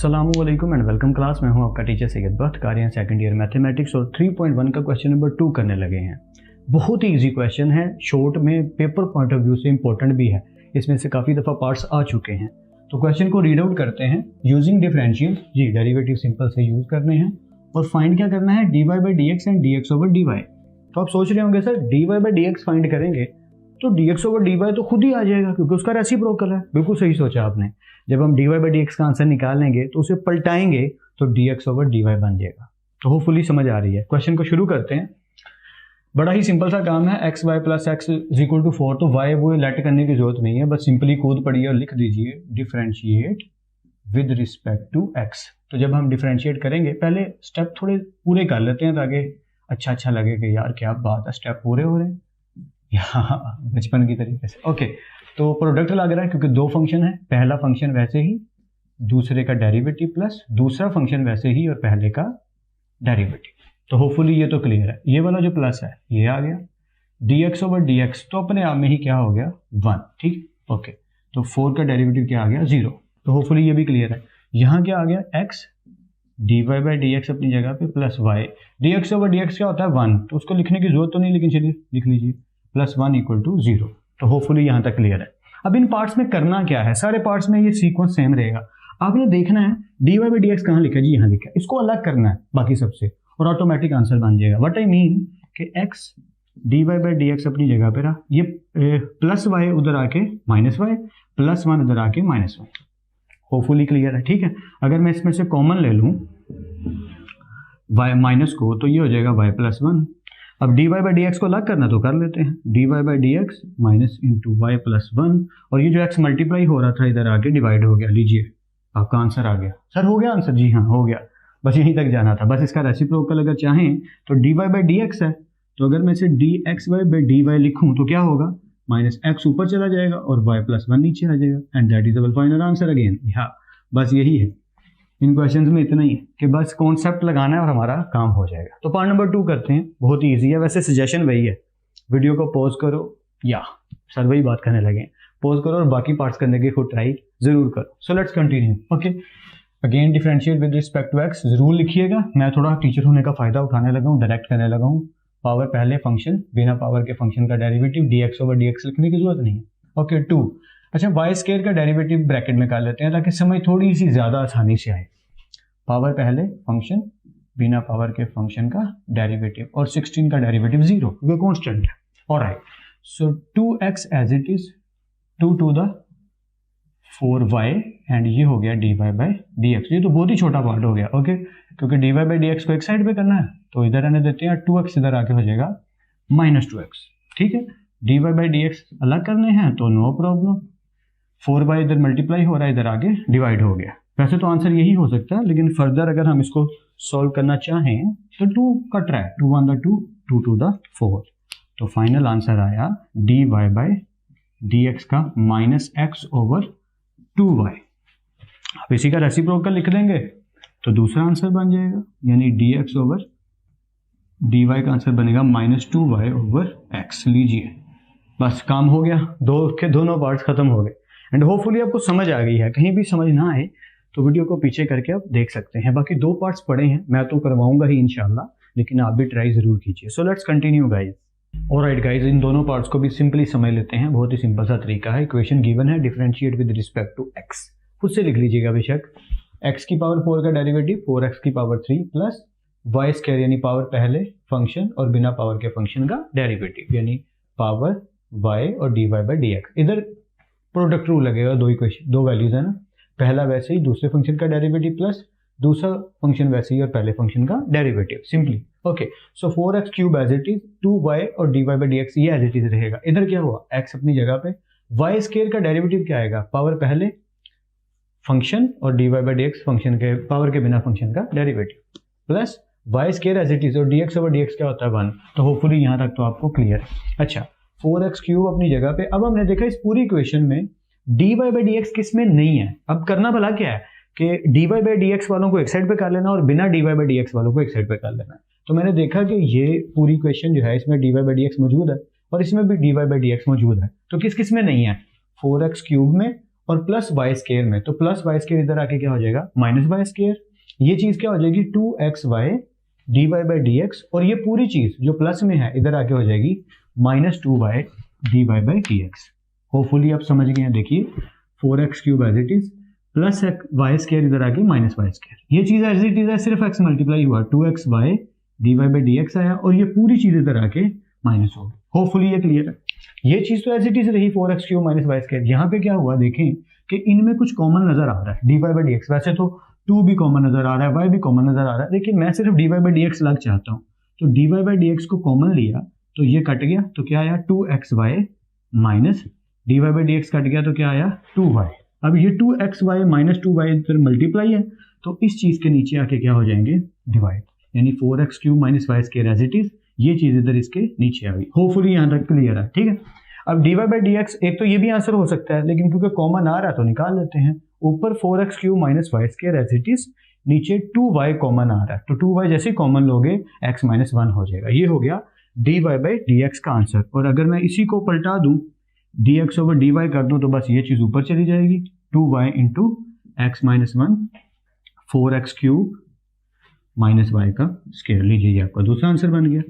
अस्सलामुअलैकुम and welcome class. मैं हूं आपका टीचर सैयद बख्त कारी, सेकंड ईयर मैथमेटिक्स और 3.1 का क्वेश्चन नंबर 2 करने लगे हैं। बहुत ही इजी क्वेश्चन है, शॉर्ट में पेपर पॉइंट ऑफ व्यू से इंपॉर्टेंट भी है। इसमें से काफ़ी दफ़ा पार्ट्स आ चुके हैं, तो क्वेश्चन को रीड आउट करते हैं। यूजिंग डिफरेंशियल, जी डेरिवेटिव सिंपल से यूज़ करने हैं और फाइंड क्या करना है, D Y by D X and D X over D Y. तो आप सोच रहे होंगे sir D Y by D X find करेंगे तो D X over D Y तो खुद ही आ जाएगा क्योंकि उसका रेसिप्रोकल है। बिल्कुल सही सोचा आपने। जब हम D Y by D X का आंसर निकालेंगे तो उसे पलटाएंगे तो D X over D Y बन जाएगा। तो होपफुली समझ आ रही है। क्वेश्चन को शुरू करते हैं। बड़ा ही सिंपल सा काम है, X Y plus X is equal to 4। तो वाई वो लेट करने की जरूरत नहीं है, बस सिंपली कूद पढ़िए और लिख दीजिए differentiate with respect to X. तो जब हम डिफरेंशिएट करेंगे पहले स्टेप थोड़े पूरे कर लेते हैं ताकि अच्छा लगे कि यार क्या बात है, स्टेप पूरे हो रहे हैं बचपन की तरीके से। ओके, तो प्रोडक्ट लग रहा है क्योंकि दो फंक्शन है, पहला फंक्शन वैसे ही, दूसरे का डेरिवेटिव प्लस दूसरा फंक्शन वैसे ही और पहले का डेरिवेटिव। तो होपफुली ये तो क्लियर है। ये वाला जो प्लस है ये आ गया, dx ओवर dx तो अपने आप में ही क्या हो गया 1। ठीक, ओके, तो 4 का डेरिवेटिव क्या आ गया 0। तो होपफुली ये भी क्लियर है। यहाँ क्या आ गया x dy by D x अपनी जगह पे plus y। dx over dx क्या होता है 1, तो उसको लिखने की जरूरत तो नहीं, लेकिन चलिए लिख लीजिए प्लस 1 इक्वल टू 0। तो होपफुली यहाँ तक क्लियर है। अब इन पार्ट्स में करना क्या है, सारे पार्ट्स में ये सीक्वेंस सेम रहेगा। आपने देखना है dy बाई डी एक्स कहाँ लिखा है, जी यहाँ लिखा है, इसको अलग करना है बाकी सबसे और ऑटोमेटिक आंसर बन जाएगा। व्हाट आई मीन कि x dy by D x अपनी जगह पे रहा, ये प्लस y उधर आके माइनस y, प्लस 1 उधर आके माइनस 1। होपफुली क्लियर है। ठीक है, अगर मैं इसमें से कॉमन ले लूँ y माइनस को तो ये हो जाएगा y प्लस 1। अब dy बाई डी एक्स को अलग करना तो कर लेते हैं, dy by D X minus into Y plus 1 और ये जो x मल्टीप्लाई हो रहा था इधर आके डिवाइड हो गया। लीजिए आपका आंसर आ गया। सर हो गया आंसर? जी हाँ हो गया, बस यहीं तक जाना था। बस इसका रेसिप्रोकल अगर चाहें तो dy बाई डी एक्स है, तो अगर मैं इसे dx बाई dy लिखूं तो क्या होगा, माइनस x ऊपर चला जाएगा और y प्लस 1 नीचे आ जाएगा and that is our final answer again. हाँ बस यही है, इन क्वेश्चंस में इतना ही है कि बस कॉन्सेप्ट लगाना है और हमारा काम हो जाएगा। तो पार्ट नंबर 2 करते हैं, बहुत ही ईजी है। वैसे सजेशन वही है, वीडियो को पॉज करो या सर वही बात करने लगे, पॉज करो और बाकी पार्ट्स करने की खुद ट्राई जरूर करो। So let's continue. Okay, again differentiate with respect to X जरूर लिखिएगा। मैं थोड़ा टीचर होने का फायदा उठाने लगा हूँ, डायरेक्ट करने लगा हूँ। पावर पहले फंक्शन, बिना पावर के फंक्शन का डेरिवेटिव dx ओवर dx लिखने की जरूरत नहीं है। ओके, 2। अच्छा, वाई स्क्वायर का डेरिवेटिव ब्रैकेट में कर लेते हैं ताकि समझ थोड़ी सी ज्यादा आसानी से आए। पावर पहले फंक्शन, बिना पावर के फंक्शन का डेरिवेटिव और 16 का डेरिवेटिव 0 क्योंकि कांस्टेंट है। Alright, so 2x as it is 2 to the 4y and ये हो गया dy बाई डी एक्स। ये तो बहुत ही छोटा पार्ट हो गया। ओके, क्योंकि dy बाई डी एक्स को एक साइड पे करना है तो इधर आने देते हैं, 2x इधर आके हो जाएगा माइनस 2x। ठीक है, dy बाई डी एक्स अलग करने हैं तो नो प्रॉब्लम, 4y इधर मल्टीप्लाई हो रहा है, इधर आगे डिवाइड हो गया। वैसे तो आंसर यही हो सकता है, लेकिन फर्दर अगर हम इसको सॉल्व करना चाहें तो 2 कट रहा है, 2 1 द 2, 2 टू द 4। तो फाइनल आंसर आया dy बाई डी एक्स का माइनस एक्स ओवर 2y। अब इसी का रेसिप्रोकल लिख देंगे तो दूसरा आंसर बन जाएगा, यानी dx ओवर dy का आंसर बनेगा माइनस 2y ओवर x। लीजिए बस काम हो गया, दो के दोनों पार्ट्स खत्म हो गए एंड होपफुली आपको समझ आ गई है। कहीं भी समझ ना आए तो वीडियो को पीछे करके आप देख सकते हैं। बाकी 2 पार्ट्स पड़े हैं, मैं तो करवाऊंगा ही इंशाल्लाह, लेकिन आप भी ट्राई जरूर कीजिए। So let's continue guys. Alright guys, इन दोनों पार्ट्स को भी सिंपली समझ लेते हैं। बहुत ही सिंपल सा तरीका है। इक्वेशन गिवन है, differentiate with respect to x, खुद से लिख लीजिएगा बेशक। x की पावर 4 का डेरिवेटिव 4x की पावर 3 प्लस y स्क्वायर यानी पावर पहले फंक्शन और बिना पावर के फंक्शन का डेरिवेटिव यानी पावर y और dy बाई डी एक्स। इधर प्रोडक्ट रूल लगेगा, दो इक्वेशन, दो वैल्यूज है ना, पहला वैसे ही दूसरे फंक्शन का डेरिवेटिव प्लस दूसरा फंक्शन वैसे ही और पहले फंक्शन का derivative simply. Okay, so 4x cube as it is, 2y और dy बाई डी एक्स ये एज इट इज रहेगा। इधर क्या हुआ, x अपनी जगह पे, y स्क्वायर का डेरिवेटिव क्या आएगा, पावर पहले फंक्शन और dy by D X function के पावर के बिना फंक्शन का derivative plus y square as it is और dx ओवर dx क्या होता है 1। तो होपफुली यहाँ तक तो आपको क्लियर है। अच्छा, 4x क्यूब अपनी जगह पे। अब हमने देखा इस पूरी इक्वेशन में dy बाई डी एक्स किस में नहीं है। अब करना भला क्या है कि dy बाई डी एक्स वालों को एक साइड पे कर लेना और बिना dy बाई डी एक्स वालों को एक साइड पे कर लेना। तो मैंने देखा कि ये पूरी इक्वेशन जो है इसमें dy बाई डी एक्स मौजूद है और इसमें भी dy बाई डी एक्स मौजूद है। तो किस किस में नहीं है, 4x क्यूब में और प्लस वाई स्केयर में, तो प्लस वाई स्केयर इधर आके क्या हो जाएगा माइनस वाई स्केयर। ये चीज क्या हो जाएगी 2xy dy/dx, और ये पूरी चीज जो प्लस में है इधर आके हो जाएगी -2y dy/dx। होपफुली आप समझ गए हैं। देखिए 4x³ as it is plus Y square इधर आके माइनस वाई स्केयर। ये चीज एज इट इज है, सिर्फ x मल्टीप्लाई हुआ 2xy dy/dx आया और ये पूरी चीज इधर आके माइनस हो गई। होपफुली ये क्लियर है। ये चीज तो एज इट इज रही 4x³ माइनस वाई स्केयर। यहाँ पे क्या हुआ देखें कि इनमें कुछ कॉमन नजर आ रहा है dy/dx। वैसे तो 2 भी कॉमन नजर आ रहा है, y भी कॉमन नजर आ रहा है, लेकिन मैं सिर्फ dy/dx लग चाहता हूँ, तो dy/dx को कॉमन लिया तो ये कट गया, तो क्या आया 2xy माइनस dy/dx कट गया तो क्या आया 2y। अब ये 2xy माइनस 2y फिर मल्टीप्लाई है, तो इस चीज के नीचे आके क्या हो जाएंगे डिवाइड, यानी 4x³ minus Y square as it is. ये चीज इधर इसके नीचे आ गई। होपफुली यहाँ तक क्लियर है, ठीक है। अब dy/dx एक तो ये भी आंसर हो सकता है, लेकिन क्योंकि कॉमन आ रहा है तो निकाल लेते हैं। ऊपर 4x³ minus Y square as it is, नीचे 2y कॉमन आ रहा है, तो 2y जैसे कॉमन लोगे x - 1 हो जाएगा। ये हो गया dy/dx का आंसर। और अगर मैं इसी को पलटा दूं dx/dy कर दूं तो बस ये चीज ऊपर चली जाएगी 2y into x - 1 4x³ minus Y का स्केयर। लीजिए आपका दूसरा आंसर बन गया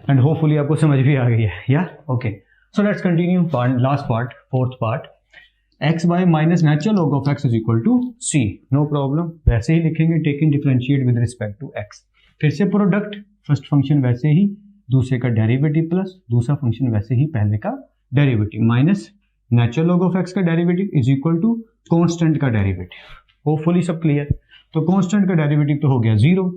एंड होपफुली आपको समझ भी आ गई है या okay. So let's continue last part, fourth part. xy minus natural log of x is equal to c। No problem, वैसे ही लिखेंगे taking differentiate with respect to x। फिर से प्रोडक्ट, फर्स्ट फंक्शन वैसे ही, दूसरे का डेरिवेटिव प्लस दूसरा function वैसे ही पहले का derivative, minus natural log of x का derivative is equal to constant का डेरिवेटिव। होपफुली सब क्लियर। तो कांस्टेंट का डेरिवेटिव तो हो गया 0,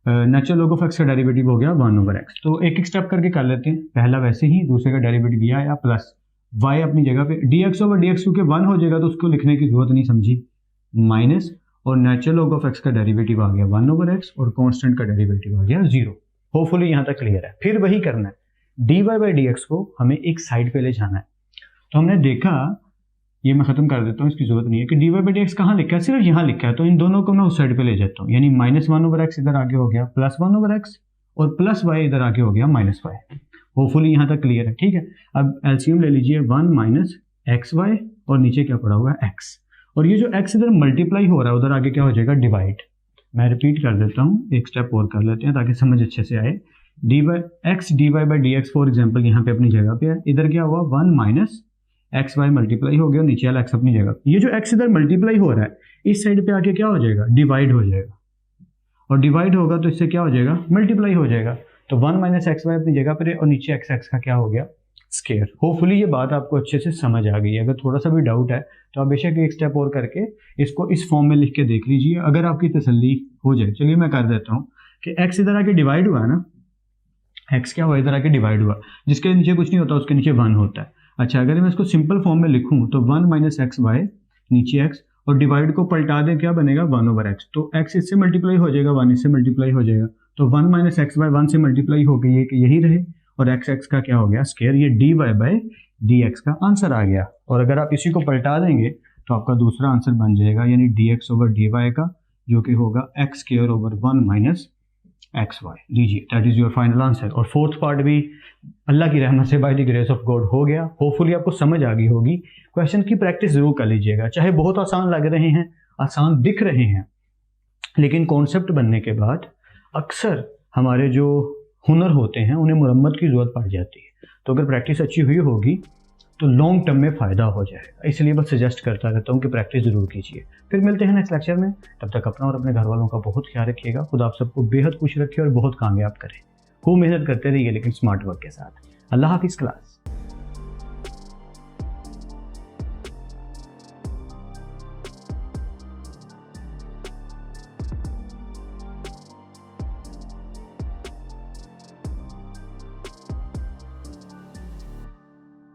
नेचुरल लॉग ऑफ x का डेरिवेटिव हो गया 1/x। तो एक एक स्टेप करके कर लेते हैं। पहला वैसे ही, दूसरे का डेरिवेटिव ये आया प्लस y अपनी जगह पे, dx/dx क्योंकि 1 हो जाएगा तो उसको लिखने की जरूरत नहीं समझी, माइनस, और नेचुरल लॉग ऑफ x का डेरिवेटिव आ गया 1/x और कांस्टेंट का डेरिवेटिव आ गया 0। होपफुली यहाँ तक क्लियर है। फिर वही करना है, dy/dx को हमें एक साइड पे ले जाना है। तो हमने देखा, ये मैं खत्म कर देता हूँ, इसकी जरूरत नहीं है कि dy/dx कहाँ लिखा है, सिर्फ यहाँ लिखा है, तो इन दोनों को मैं उस साइड पे ले जाता हूँ, यानी -1/x इधर आगे हो गया प्लस 1/x और प्लस y इधर आगे हो गया माइनस y। होपफुली यहाँ तक क्लियर है, ठीक है। अब एलसीएम ले लीजिए 1 - xy और नीचे क्या पड़ा हुआ है x, और ये जो x इधर मल्टीप्लाई हो रहा है उधर आगे क्या हो जाएगा डिवाइड। मैं रिपीट कर देता हूँ, एक स्टेप और कर लेते हैं ताकि समझ अच्छे से आए। x dy/dx फॉर एग्जाम्पल यहाँ पे अपनी जगह पे है, इधर क्या हुआ 1 - xy मल्टीप्लाई हो गया, नीचे वाला x अपनी जगह। ये जो x इधर मल्टीप्लाई हो रहा है इस साइड पे आके क्या हो जाएगा डिवाइड हो जाएगा, और डिवाइड होगा तो इससे क्या हो जाएगा मल्टीप्लाई हो जाएगा। तो 1 - xy अपनी जगह पर है और नीचे x का क्या हो गया स्केयर। होपफुली ये बात आपको अच्छे से समझ आ गई है। अगर थोड़ा सा भी डाउट है तो आप बेशक एक स्टेप और करके इसको इस फॉर्म में लिख के देख लीजिए, अगर आपकी तसल्ली हो जाए। चलिए मैं कर देता हूँ कि x इधर आके डिवाइड हुआ है ना, x क्या हुआ इधर आके डिवाइड हुआ, जिसके नीचे कुछ नहीं होता उसके नीचे 1 होता है। अच्छा, अगर मैं इसको सिंपल फॉर्म में लिखूं तो 1 - xy नीचे x और डिवाइड को पलटा दे क्या बनेगा 1/x। तो x इससे मल्टीप्लाई हो जाएगा, 1 इससे मल्टीप्लाई हो जाएगा, तो 1 - xy 1 से मल्टीप्लाई हो गई है कि यही रहे, और x का क्या हो गया स्केयर। ये dy/dx का आंसर आ गया। और अगर आप इसी को पलटा देंगे तो आपका दूसरा आंसर बन जाएगा, यानी dx/dy का, जो कि होगा x² / 1 - xy। लीजिए that is your final answer. और फोर्थ पार्ट भी अल्लाह की रहमत से by the grace of God हो गया। होपफुली आपको समझ आ गई होगी। क्वेश्चन की प्रैक्टिस जरूर कर लीजिएगा, चाहे बहुत आसान लग रहे हैं, आसान दिख रहे हैं, लेकिन कॉन्सेप्ट बनने के बाद अक्सर हमारे जो हुनर होते हैं उन्हें मुरम्मत की जरूरत पड़ जाती है। तो अगर प्रैक्टिस अच्छी हुई होगी तो लॉन्ग टर्म में फ़ायदा हो जाएगा। इसलिए बस सजेस्ट करता रहता हूँ कि प्रैक्टिस ज़रूर कीजिए। फिर मिलते हैं नेक्स्ट लेक्चर में। तब तक अपना और अपने घर वालों का बहुत ख्याल रखिएगा। खुदा आप सबको बेहद खुश रखे और बहुत कामयाब करे। खूब मेहनत करते रहिए लेकिन स्मार्ट वर्क के साथ। अल्लाह हाफिज़ क्लास।